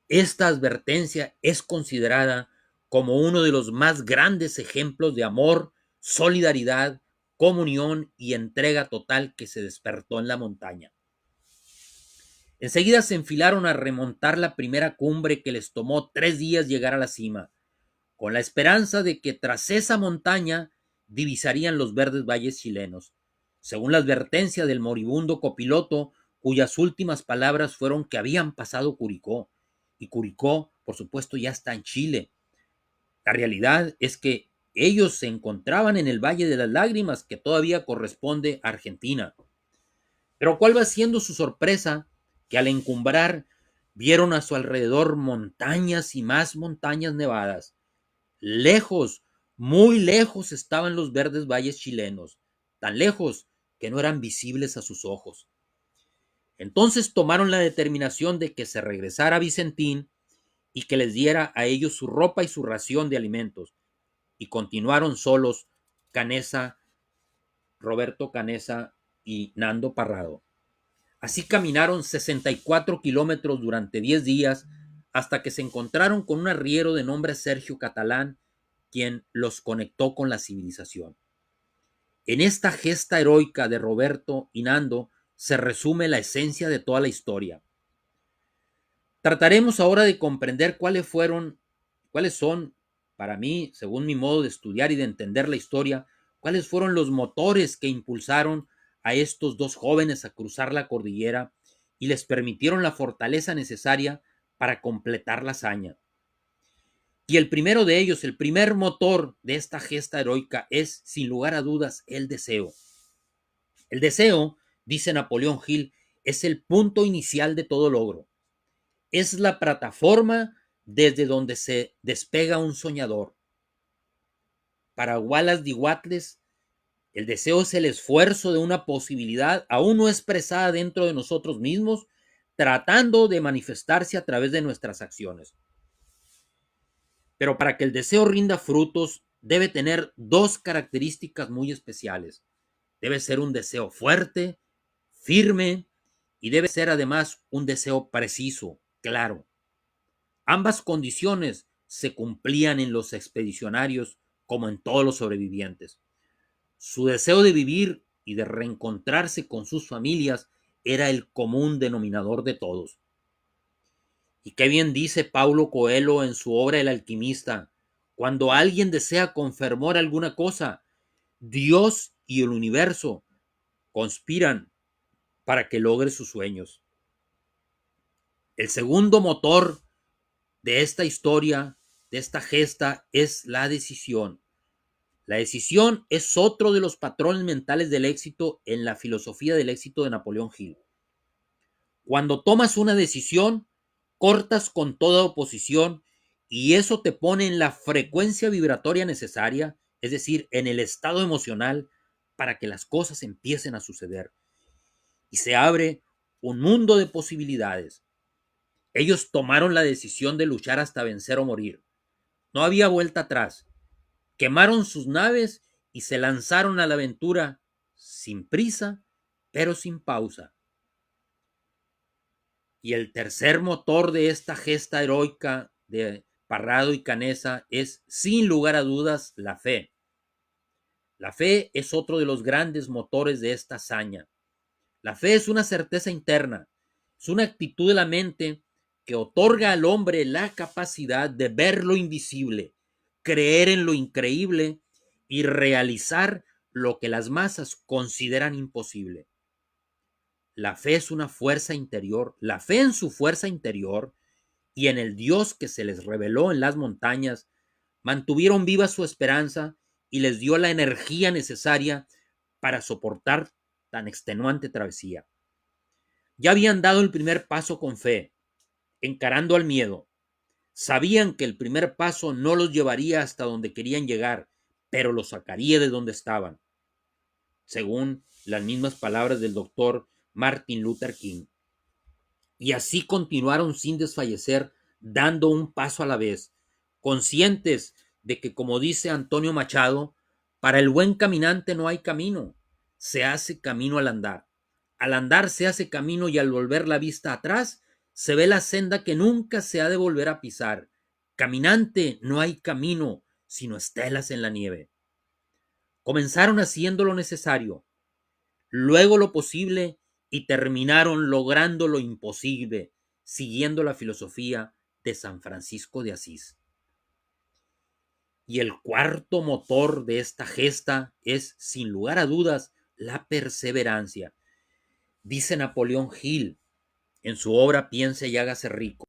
Esta advertencia es considerada como uno de los más grandes ejemplos de amor, solidaridad, comunión y entrega total que se despertó en la montaña. Enseguida se enfilaron a remontar la primera cumbre que les tomó 3 días llegar a la cima, con la esperanza de que tras esa montaña divisarían los verdes valles chilenos, según la advertencia del moribundo copiloto, cuyas últimas palabras fueron que habían pasado Curicó, y Curicó, por supuesto, ya está en Chile. La realidad es que ellos se encontraban en el Valle de las Lágrimas, que todavía corresponde a Argentina. Pero ¿cuál va siendo su sorpresa? Que al encumbrar vieron a su alrededor montañas y más montañas nevadas. Lejos, muy lejos estaban los verdes valles chilenos, tan lejos que no eran visibles a sus ojos. Entonces tomaron la determinación de que se regresara a Vicentín y que les diera a ellos su ropa y su ración de alimentos, y continuaron solos Canesa, Roberto Canesa y Nando Parrado. Así caminaron 64 kilómetros durante 10 días hasta que se encontraron con un arriero de nombre Sergio Catalán, quien los conectó con la civilización. En esta gesta heroica de Roberto y Nando se resume la esencia de toda la historia. Trataremos ahora de comprender cuáles son, para mí, según mi modo de estudiar y de entender la historia, cuáles fueron los motores que impulsaron a estos dos jóvenes a cruzar la cordillera y les permitieron la fortaleza necesaria para completar la hazaña. Y el primero de ellos, el primer motor de esta gesta heroica es, sin lugar a dudas, el deseo. El deseo, dice Napoleón Hill, es el punto inicial de todo logro. Es la plataforma desde donde se despega un soñador. Para Wallace D. Wattles, el deseo es el esfuerzo de una posibilidad aún no expresada dentro de nosotros mismos, tratando de manifestarse a través de nuestras acciones. Pero para que el deseo rinda frutos, debe tener dos características muy especiales. Debe ser un deseo fuerte, firme, y debe ser además un deseo preciso, claro. Ambas condiciones se cumplían en los expedicionarios como en todos los sobrevivientes. Su deseo de vivir y de reencontrarse con sus familias era el común denominador de todos. Y qué bien dice Paulo Coelho en su obra El alquimista: cuando alguien desea con fervor alguna cosa, Dios y el universo conspiran para que logre sus sueños. El segundo motor de esta historia, de esta gesta, es la decisión. La decisión es otro de los patrones mentales del éxito en la filosofía del éxito de Napoleón Hill. Cuando tomas una decisión, cortas con toda oposición y eso te pone en la frecuencia vibratoria necesaria, es decir, en el estado emocional para que las cosas empiecen a suceder. Y se abre un mundo de posibilidades. Ellos tomaron la decisión de luchar hasta vencer o morir. No había vuelta atrás. Quemaron sus naves y se lanzaron a la aventura sin prisa, pero sin pausa. Y el tercer motor de esta gesta heroica de Parrado y Canessa es, sin lugar a dudas, la fe. La fe es otro de los grandes motores de esta hazaña. La fe es una certeza interna, es una actitud de la mente que otorga al hombre la capacidad de ver lo invisible, creer en lo increíble y realizar lo que las masas consideran imposible. La fe es una fuerza interior, la fe en su fuerza interior y en el Dios que se les reveló en las montañas, mantuvieron viva su esperanza y les dio la energía necesaria para soportar tan extenuante travesía. Ya habían dado el primer paso con fe, encarando al miedo. Sabían que el primer paso no los llevaría hasta donde querían llegar, pero los sacaría de donde estaban, según las mismas palabras del doctor Martin Luther King. Y así continuaron sin desfallecer, dando un paso a la vez, conscientes de que, como dice Antonio Machado, para el buen caminante no hay camino, se hace camino al andar. Al andar se hace camino y al volver la vista atrás, se ve la senda que nunca se ha de volver a pisar. Caminante no hay camino, sino estelas en la nieve. Comenzaron haciendo lo necesario, luego lo posible y terminaron logrando lo imposible, siguiendo la filosofía de San Francisco de Asís. Y el cuarto motor de esta gesta es, sin lugar a dudas, la perseverancia. Dice Napoleón Hill en su obra Piense y hágase rico,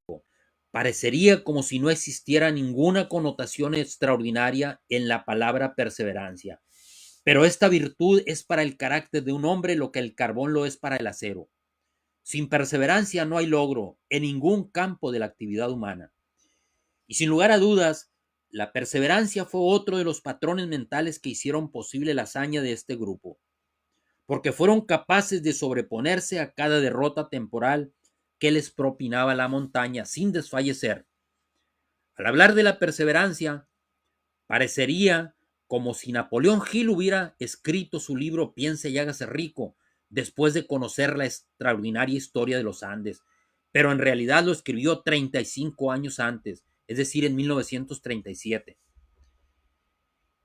parecería como si no existiera ninguna connotación extraordinaria en la palabra perseverancia. Pero esta virtud es para el carácter de un hombre lo que el carbón lo es para el acero. Sin perseverancia no hay logro en ningún campo de la actividad humana. Y sin lugar a dudas, la perseverancia fue otro de los patrones mentales que hicieron posible la hazaña de este grupo, porque fueron capaces de sobreponerse a cada derrota temporal que les propinaba la montaña sin desfallecer. Al hablar de la perseverancia, parecería como si Napoleón Hill hubiera escrito su libro Piense y hágase rico después de conocer la extraordinaria historia de los Andes, pero en realidad lo escribió 35 años antes, es decir, en 1937.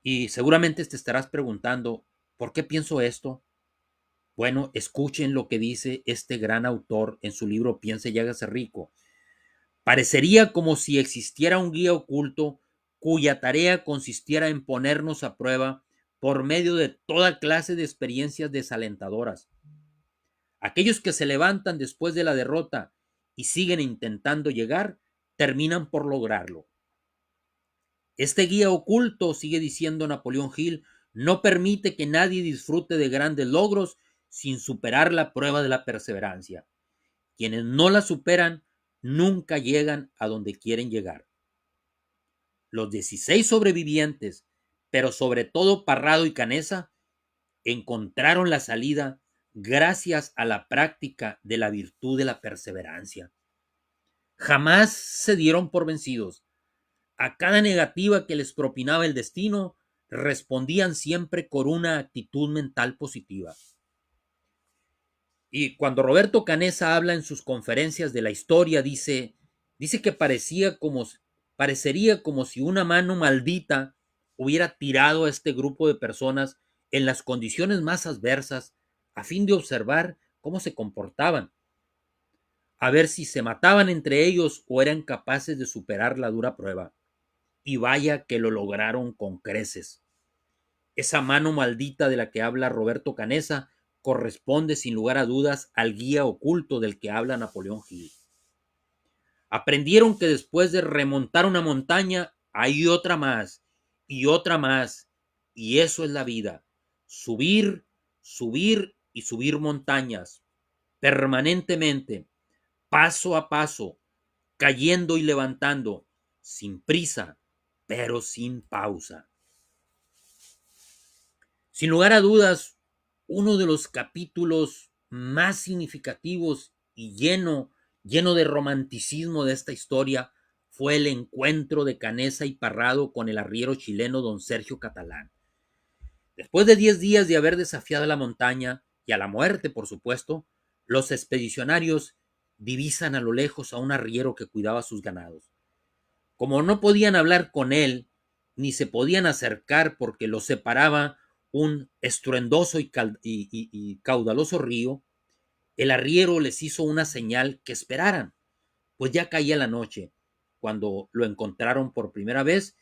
Y seguramente te estarás preguntando, ¿por qué pienso esto? Bueno, escuchen lo que dice este gran autor en su libro Piense y hágase rico. Parecería como si existiera un guía oculto cuya tarea consistiera en ponernos a prueba por medio de toda clase de experiencias desalentadoras. Aquellos que se levantan después de la derrota y siguen intentando llegar, terminan por lograrlo. Este guía oculto, sigue diciendo Napoleón Hill, no permite que nadie disfrute de grandes logros sin superar la prueba de la perseverancia. Quienes no la superan nunca llegan a donde quieren llegar. Los 16 sobrevivientes, pero sobre todo Parrado y Canessa, encontraron la salida gracias a la práctica de la virtud de la perseverancia. Jamás se dieron por vencidos. A cada negativa que les propinaba el destino, respondían siempre con una actitud mental positiva. Y cuando Roberto Canessa habla en sus conferencias de la historia, dice que parecería como si una mano maldita hubiera tirado a este grupo de personas en las condiciones más adversas a fin de observar cómo se comportaban, a ver si se mataban entre ellos o eran capaces de superar la dura prueba. Y vaya que lo lograron con creces. Esa mano maldita de la que habla Roberto Canessa corresponde sin lugar a dudas al guía oculto del que habla Napoleón Hill. Aprendieron que después de remontar una montaña hay otra más y otra más, y eso es la vida. Subir, subir y subir montañas permanentemente, paso a paso, cayendo y levantando, sin prisa, pero sin pausa. Sin lugar a dudas, uno de los capítulos más significativos y lleno de romanticismo de esta historia fue el encuentro de Canesa y Parrado con el arriero chileno don Sergio Catalán. Después de 10 días de haber desafiado a la montaña y a la muerte, por supuesto, los expedicionarios divisan a lo lejos a un arriero que cuidaba sus ganados. Como no podían hablar con él, ni se podían acercar porque los separaba un estruendoso y caudaloso río, el arriero les hizo una señal que esperaran, pues ya caía la noche cuando lo encontraron por primera vez,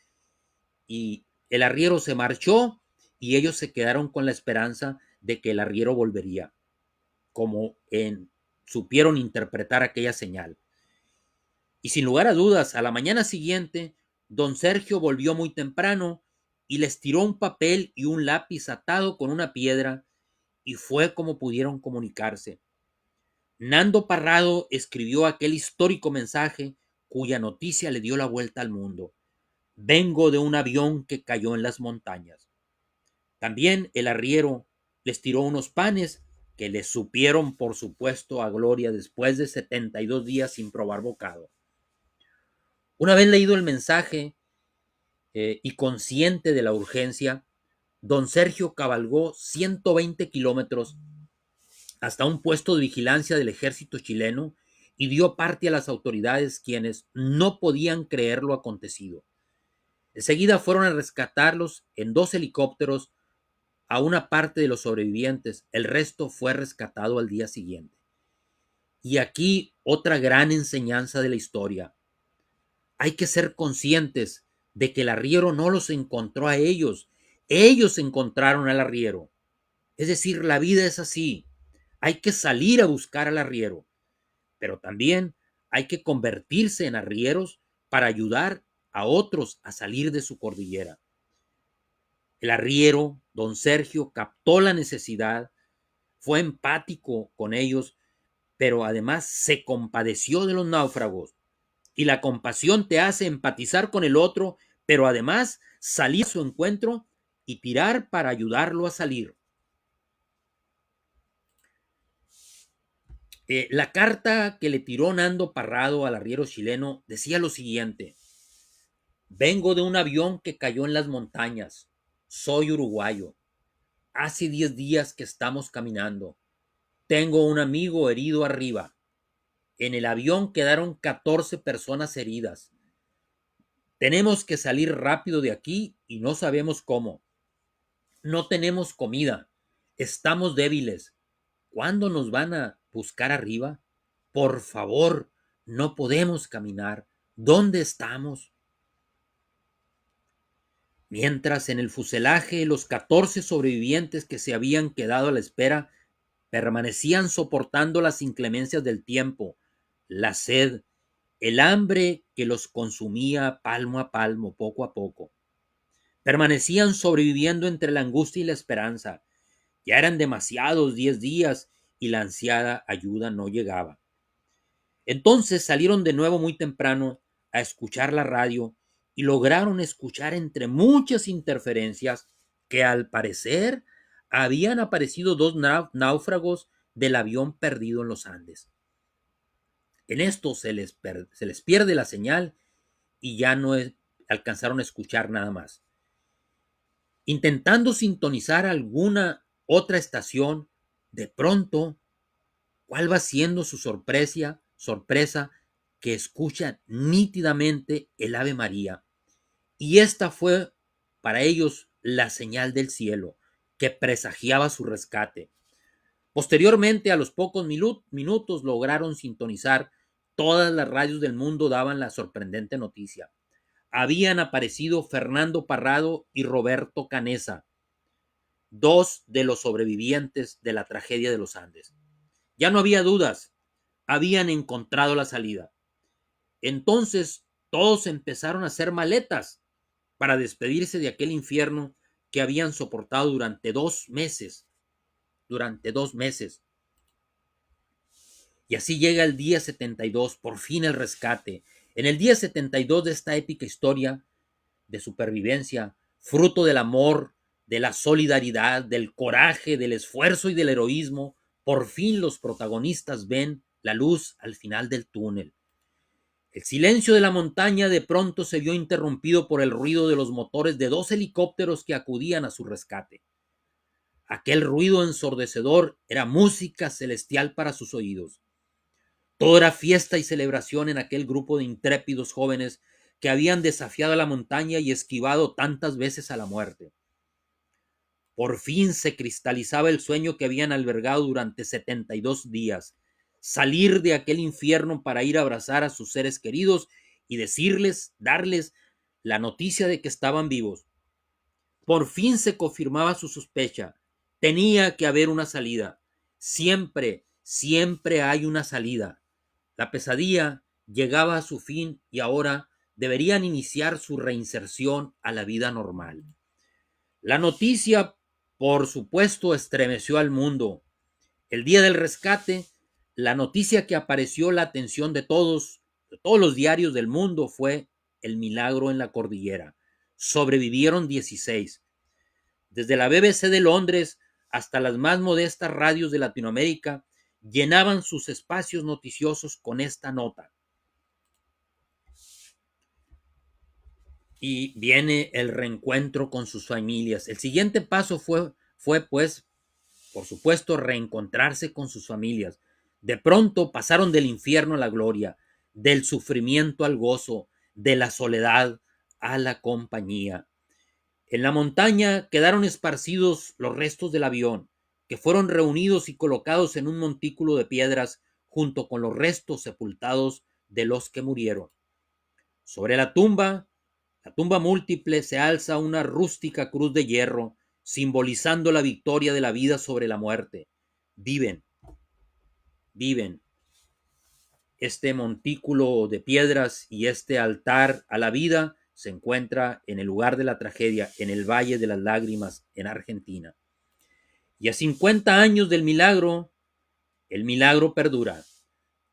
y el arriero se marchó y ellos se quedaron con la esperanza de que el arriero volvería, supieron interpretar aquella señal. Y sin lugar a dudas, a la mañana siguiente, don Sergio volvió muy temprano y les tiró un papel y un lápiz atado con una piedra, y fue como pudieron comunicarse. Nando Parrado escribió aquel histórico mensaje cuya noticia le dio la vuelta al mundo. Vengo de un avión que cayó en las montañas. También el arriero les tiró unos panes que les supieron, por supuesto, a gloria después de 72 días sin probar bocado. Una vez leído el mensaje y consciente de la urgencia, don Sergio cabalgó 120 kilómetros hasta un puesto de vigilancia del ejército chileno y dio parte a las autoridades, quienes no podían creer lo acontecido. Enseguida fueron a rescatarlos en 2 helicópteros a una parte de los sobrevivientes. El resto fue rescatado al día siguiente. Y aquí otra gran enseñanza de la historia. Hay que ser conscientes de que el arriero no los encontró a ellos. Ellos encontraron al arriero. Es decir, la vida es así. Hay que salir a buscar al arriero, pero también hay que convertirse en arrieros para ayudar a otros a salir de su cordillera. El arriero, don Sergio, captó la necesidad, fue empático con ellos, pero además se compadeció de los náufragos. Y la compasión te hace empatizar con el otro, pero además salir a su encuentro y tirar para ayudarlo a salir. La carta que le tiró Nando Parrado al arriero chileno decía lo siguiente: vengo de un avión que cayó en las montañas, soy uruguayo, hace 10 días que estamos caminando, tengo un amigo herido arriba, en el avión quedaron 14 personas heridas, tenemos que salir rápido de aquí y no sabemos cómo, no tenemos comida, estamos débiles, ¿cuándo nos van a buscar arriba? Por favor, no podemos caminar. ¿Dónde estamos? Mientras en el fuselaje los 14 sobrevivientes que se habían quedado a la espera permanecían soportando las inclemencias del tiempo, la sed, el hambre que los consumía palmo a palmo, poco a poco. Permanecían sobreviviendo entre la angustia y la esperanza. Ya eran demasiados 10 días y la ansiada ayuda no llegaba. Entonces salieron de nuevo muy temprano a escuchar la radio y lograron escuchar, entre muchas interferencias, que al parecer habían aparecido 2 náufragos del avión perdido en los Andes. En esto se les pierde la señal y ya no alcanzaron a escuchar nada más. Intentando sintonizar alguna otra estación, de pronto, ¿cuál va siendo su sorpresa que escuchan nítidamente el Ave María? Y esta fue para ellos la señal del cielo que presagiaba su rescate. Posteriormente, a los pocos minutos, lograron sintonizar. Todas las radios del mundo daban la sorprendente noticia. Habían aparecido Fernando Parrado y Roberto Canesa, 2 de los sobrevivientes de la tragedia de los Andes. Ya no había dudas, habían encontrado la salida. Entonces todos empezaron a hacer maletas para despedirse de aquel infierno que habían soportado durante 2 meses. Y así llega el día 72, por fin el rescate. En el día 72 de esta épica historia de supervivencia, fruto del amor, de la solidaridad, del coraje, del esfuerzo y del heroísmo, por fin los protagonistas ven la luz al final del túnel. El silencio de la montaña de pronto se vio interrumpido por el ruido de los motores de 2 helicópteros que acudían a su rescate. Aquel ruido ensordecedor era música celestial para sus oídos. Todo era fiesta y celebración en aquel grupo de intrépidos jóvenes que habían desafiado a la montaña y esquivado tantas veces a la muerte. Por fin se cristalizaba el sueño que habían albergado durante 72 días, salir de aquel infierno para ir a abrazar a sus seres queridos y darles la noticia de que estaban vivos. Por fin se confirmaba su sospecha. Tenía que haber una salida. Siempre, siempre hay una salida. La pesadilla llegaba a su fin y ahora deberían iniciar su reinserción a la vida normal. La noticia, por supuesto, estremeció al mundo. El día del rescate, la noticia que apareció la atención de todos los diarios del mundo fue el milagro en la cordillera. Sobrevivieron 16. Desde la BBC de Londres hasta las más modestas radios de Latinoamérica llenaban sus espacios noticiosos con esta nota. Y viene el reencuentro con sus familias. El siguiente paso fue pues, por supuesto, reencontrarse con sus familias. De pronto pasaron del infierno a la gloria, del sufrimiento al gozo, de la soledad a la compañía. En la montaña quedaron esparcidos los restos del avión, que fueron reunidos y colocados en un montículo de piedras junto con los restos sepultados de los que murieron. Sobre la tumba múltiple, se alza una rústica cruz de hierro, simbolizando la victoria de la vida sobre la muerte. Viven. Este montículo de piedras y este altar a la vida se encuentra en el lugar de la tragedia, en el Valle de las Lágrimas, en Argentina. Y a 50 años del milagro, el milagro perdura.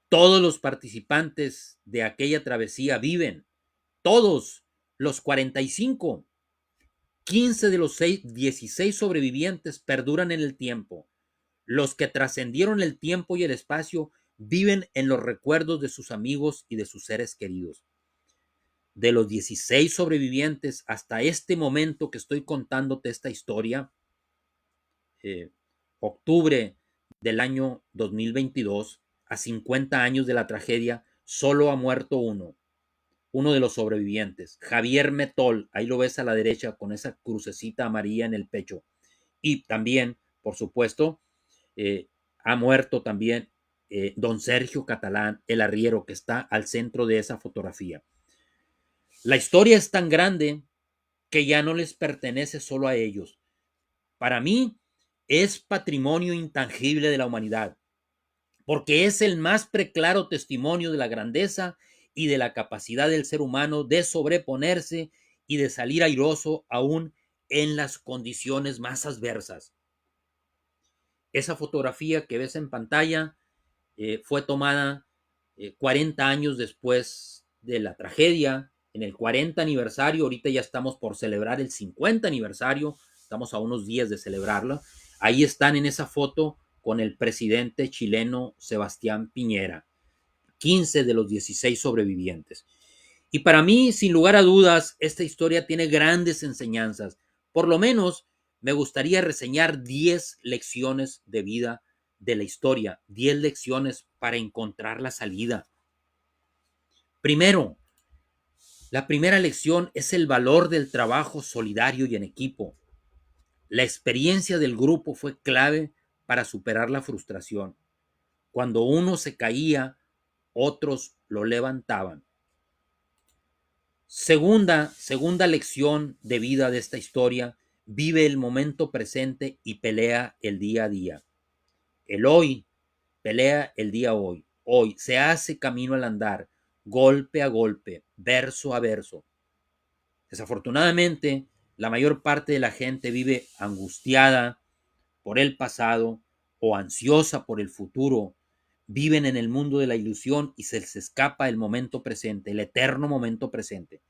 Todos los participantes de aquella travesía viven. Todos los 45. 15 de los 16 sobrevivientes perduran en el tiempo. Los que trascendieron el tiempo y el espacio viven en los recuerdos de sus amigos y de sus seres queridos. De los 16 sobrevivientes hasta este momento que estoy contándote esta historia, octubre del año 2022, a 50 años de la tragedia, solo ha muerto uno de los sobrevivientes, Javier Metol. Ahí lo ves a la derecha con esa crucecita amarilla en el pecho. Y también, por supuesto, ha muerto también don Sergio Catalán, el arriero, que está al centro de esa fotografía. La historia es tan grande que ya no les pertenece solo a ellos. Para mí es patrimonio intangible de la humanidad, porque es el más preclaro testimonio de la grandeza y de la capacidad del ser humano de sobreponerse y de salir airoso aún en las condiciones más adversas. Esa fotografía que ves en pantalla fue tomada 40 años después de la tragedia, en el 40 aniversario. Ahorita ya estamos por celebrar el 50 aniversario, estamos a unos días de celebrarlo. Ahí están en esa foto con el presidente chileno Sebastián Piñera, 15 de los 16 sobrevivientes. Y para mí, sin lugar a dudas, esta historia tiene grandes enseñanzas. Por lo menos me gustaría reseñar 10 lecciones de vida de la historia, 10 lecciones para encontrar la salida. Primero, la primera lección es el valor del trabajo solidario y en equipo. La experiencia del grupo fue clave para superar la frustración. Cuando uno se caía, otros lo levantaban. Segunda lección de vida de esta historia: vive el momento presente y pelea el día a día. El hoy, pelea el día hoy. Hoy se hace camino al andar, golpe a golpe, verso a verso. Desafortunadamente, la mayor parte de la gente vive angustiada por el pasado o ansiosa por el futuro. Viven en el mundo de la ilusión y se les escapa el momento presente, el eterno momento presente.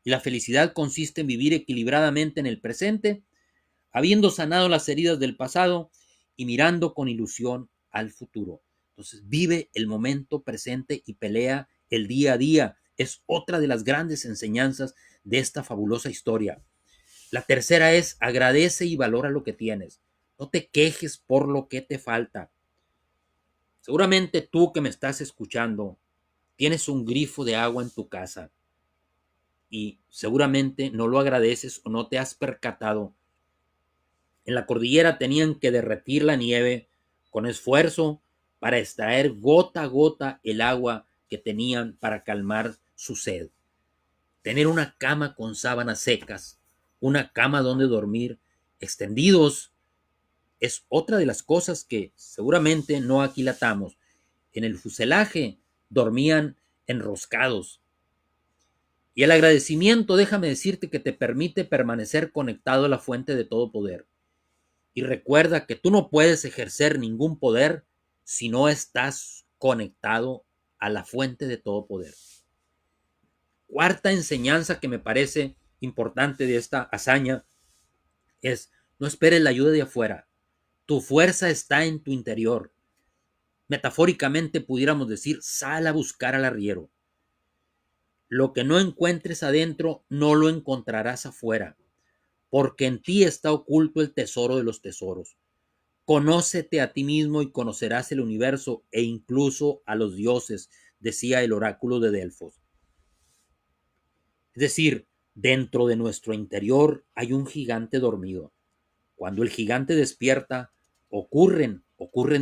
Y la felicidad consiste en vivir equilibradamente en el presente, habiendo sanado las heridas del pasado y mirando con ilusión al futuro. Entonces, vive el momento presente y pelea el día a día. Es otra de las grandes enseñanzas de esta fabulosa historia. La tercera es agradece y valora lo que tienes. No te quejes por lo que te falta. Seguramente tú que me estás escuchando tienes un grifo de agua en tu casa y seguramente no lo agradeces o no te has percatado. En la cordillera tenían que derretir la nieve con esfuerzo para extraer gota a gota el agua que tenían para calmar su sed. Tener una cama con sábanas secas, una cama donde dormir, extendidos, es otra de las cosas que seguramente no aquilatamos. En el fuselaje dormían enroscados. Y el agradecimiento, déjame decirte que te permite permanecer conectado a la fuente de todo poder. Y recuerda que tú no puedes ejercer ningún poder si no estás conectado a la fuente de todo poder. Cuarta enseñanza que me parece importante de esta hazaña es no esperes la ayuda de afuera. Tu fuerza está en tu interior. Metafóricamente pudiéramos decir, sal a buscar al arriero. Lo que no encuentres adentro, no lo encontrarás afuera, porque en ti está oculto el tesoro de los tesoros. Conócete a ti mismo y conocerás el universo e incluso a los dioses, decía el oráculo de Delfos. Es decir, dentro de nuestro interior hay un gigante dormido. Cuando el gigante despierta, ocurren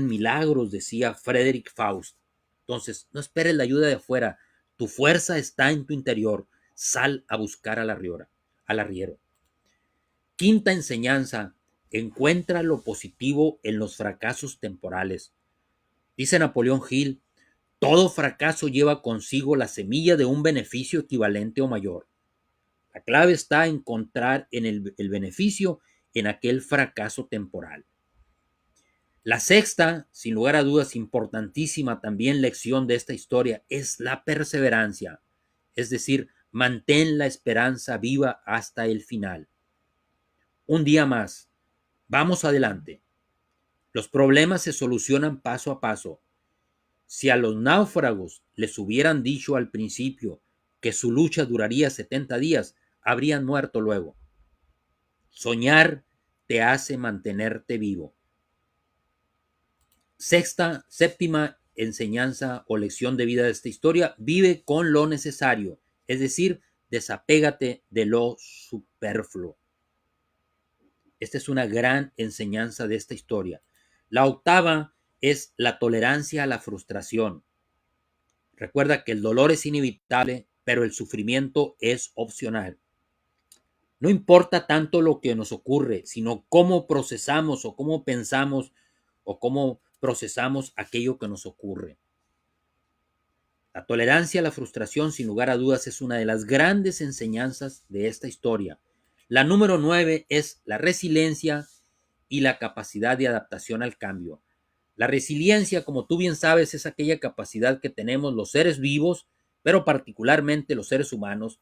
milagros, decía Frederick Faust. Entonces, no esperes la ayuda de afuera. Tu fuerza está en tu interior. Sal a buscar al arriero. Quinta enseñanza, encuentra lo positivo en los fracasos temporales. Dice Napoleón Hill, todo fracaso lleva consigo la semilla de un beneficio equivalente o mayor. La clave está en encontrar en el beneficio en aquel fracaso temporal. La sexta, sin lugar a dudas, importantísima también lección de esta historia es la perseverancia, es decir, mantén la esperanza viva hasta el final. Un día más, vamos adelante. Los problemas se solucionan paso a paso. Si a los náufragos les hubieran dicho al principio que su lucha duraría 70 días, habrían muerto luego. Soñar te hace mantenerte vivo. Séptima enseñanza o lección de vida de esta historia, vive con lo necesario, es decir, desapégate de lo superfluo. Esta es una gran enseñanza de esta historia. La octava es la tolerancia a la frustración. Recuerda que el dolor es inevitable, pero el sufrimiento es opcional. No importa tanto lo que nos ocurre, sino cómo procesamos o cómo pensamos o cómo procesamos aquello que nos ocurre. La tolerancia a la frustración, sin lugar a dudas, es una de las grandes enseñanzas de esta historia. La número 9 es la resiliencia y la capacidad de adaptación al cambio. La resiliencia, como tú bien sabes, es aquella capacidad que tenemos los seres vivos, pero particularmente los seres humanos,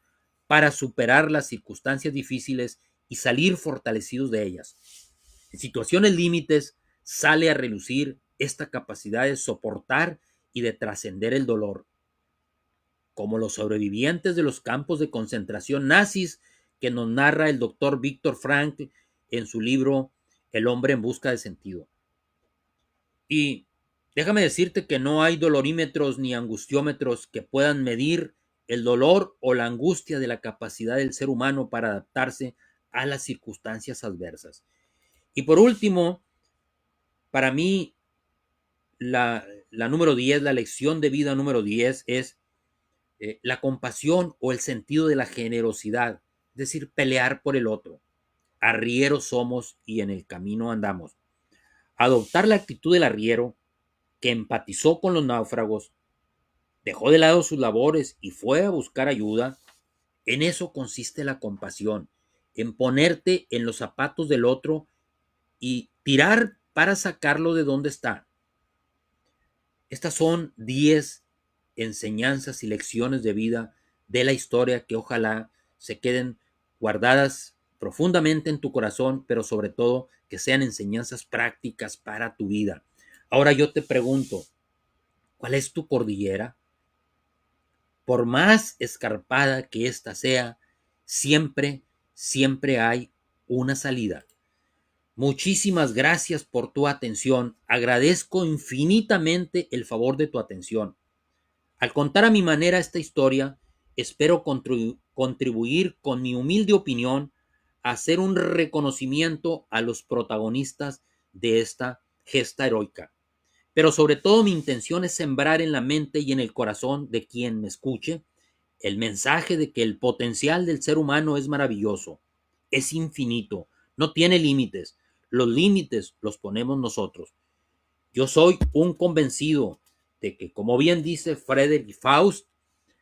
para superar las circunstancias difíciles y salir fortalecidos de ellas. En situaciones límites sale a relucir esta capacidad de soportar y de trascender el dolor, como los sobrevivientes de los campos de concentración nazis que nos narra el doctor Viktor Frankl en su libro El hombre en busca de sentido. Y déjame decirte que no hay dolorímetros ni angustiómetros que puedan medir el dolor o la angustia de la capacidad del ser humano para adaptarse a las circunstancias adversas. Y por último, para mí, la número 10, la lección de vida número 10 es la compasión o el sentido de la generosidad, es decir, pelear por el otro. Arrieros somos y en el camino andamos. Adoptar la actitud del arriero que empatizó con los náufragos, dejó de lado sus labores y fue a buscar ayuda, en eso consiste la compasión, en ponerte en los zapatos del otro y tirar para sacarlo de donde está. Estas son 10 enseñanzas y lecciones de vida de la historia que ojalá se queden guardadas profundamente en tu corazón, pero sobre todo que sean enseñanzas prácticas para tu vida. Ahora yo te pregunto, ¿Cuál es tu cordillera? Por más escarpada que ésta sea, siempre, siempre hay una salida. Muchísimas gracias por tu atención. Agradezco infinitamente el favor de tu atención. Al contar a mi manera esta historia, espero contribuir con mi humilde opinión a hacer un reconocimiento a los protagonistas de esta gesta heroica. Pero sobre todo mi intención es sembrar en la mente y en el corazón de quien me escuche el mensaje de que el potencial del ser humano es maravilloso, es infinito, no tiene límites. Los límites los ponemos nosotros. Yo soy un convencido de que, como bien dice Frederick Faust,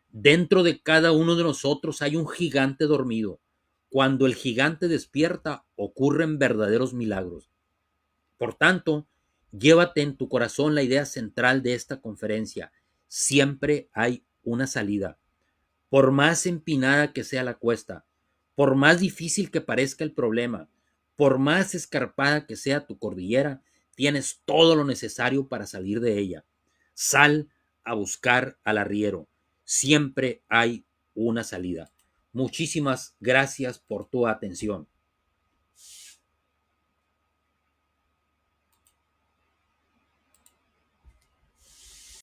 dentro de cada uno de nosotros hay un gigante dormido. Cuando el gigante despierta, ocurren verdaderos milagros. Por tanto, llévate en tu corazón la idea central de esta conferencia. Siempre hay una salida. Por más empinada que sea la cuesta, por más difícil que parezca el problema, por más escarpada que sea tu cordillera, tienes todo lo necesario para salir de ella. Sal a buscar al arriero. Siempre hay una salida. Muchísimas gracias por tu atención.